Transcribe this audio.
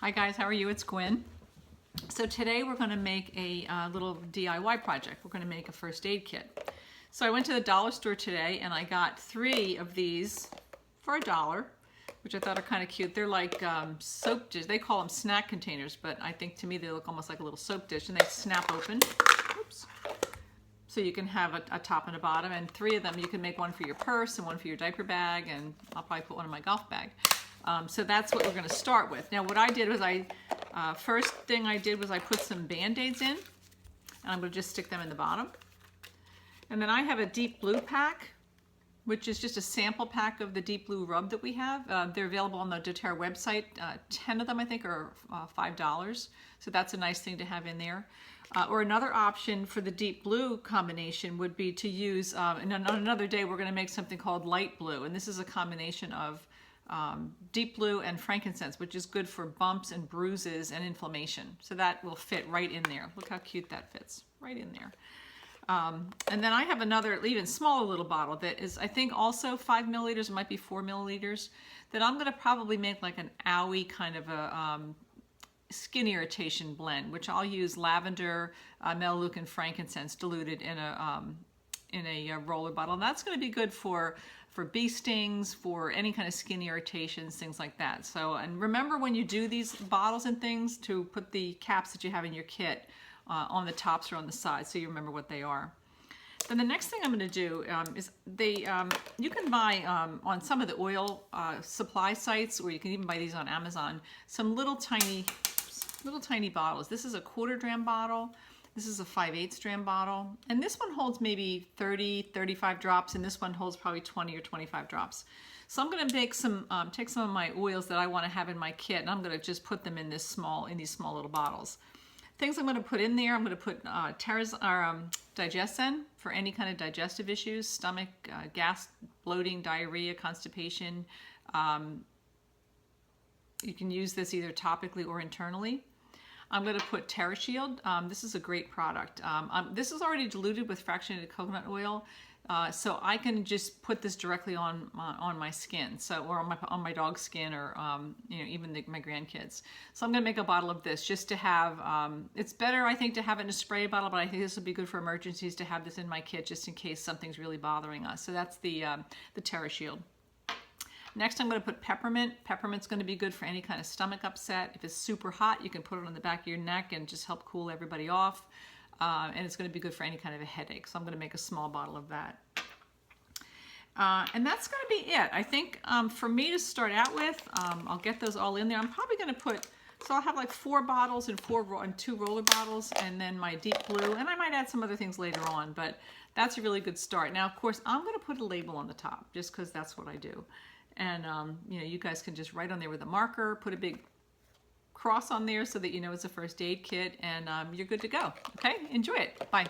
Hi guys, how are you? It's Gwen. So today we're going to make a little DIY project. We're going to make a first aid kit. So I went to the dollar store today and I got 3 of these for $1, which I thought are kind of cute. They're like soap dish. They call them snack containers, but I think to me they look almost like a little soap dish, and they snap open. Oops. So you can have a top and a bottom, and 3 of them you can make one for your purse and one for your diaper bag, and I'll probably put one in my golf bag. So that's what we're going to start with. Now what I did was first thing I did was I put some Band-Aids in, and I'm going to just stick them in the bottom. And then I have a Deep Blue pack, which is just a sample pack of the Deep Blue rub that we have. They're available on the doTERRA website. 10 of them I think are $5, so that's a nice thing to have in there. Or another option for the Deep Blue combination would be to use, and on another day we're going to make something called Light Blue, and this is a combination of Deep Blue and frankincense, which is good for bumps and bruises and inflammation. So that will fit right in there. Look how cute that fits, right in there. And then I have another even smaller little bottle that is, I think, also 5 milliliters. It might be 4 milliliters. That I'm going to probably make like an owie kind of a skin irritation blend, which I'll use lavender, melaleuca, and frankincense diluted in a roller bottle. And that's going to be good for bee stings, for any kind of skin irritations, things like that. So, and remember when you do these bottles and things to put the caps that you have in your kit on the tops or on the sides, so you remember what they are. Then the next thing I'm going to do is you can buy on some of the oil supply sites, or you can even buy these on Amazon, some little tiny bottles. This is a 1/4 dram bottle. This is a 5/8 dram bottle, and this one holds maybe 30-35 drops, and this one holds probably 20 or 25 drops. So I'm going to make some, take some of my oils that I want to have in my kit, and I'm going to just put them in these small little bottles. Things I'm going to put in there, I'm going to put Digesten for any kind of digestive issues, stomach, gas, bloating, diarrhea, constipation. You can use this either topically or internally. I'm going to put TerraShield. This is a great product. This is already diluted with fractionated coconut oil, so I can just put this directly on my skin, or on my dog's skin, or even my grandkids. So I'm going to make a bottle of this just to have. It's better, I think, to have it in a spray bottle, but I think this would be good for emergencies to have this in my kit just in case something's really bothering us. So that's the TerraShield. Next, I'm going to put peppermint. Peppermint's going to be good for any kind of stomach upset. If it's super hot, you can put it on the back of your neck and just help cool everybody off. And it's going to be good for any kind of a headache. So I'm going to make a small bottle of that. And that's going to be it. I think for me to start out with, I'll get those all in there. I'm probably going to put, so I'll have like 4 bottles and 2 roller bottles, and then my Deep Blue, and I might add some other things later on, but that's a really good start. Now, of course, I'm going to put a label on the top just because that's what I do. And you guys can just write on there with a marker, put a big cross on there so that you know it's a first aid kit, and you're good to go. Okay, enjoy it. Bye.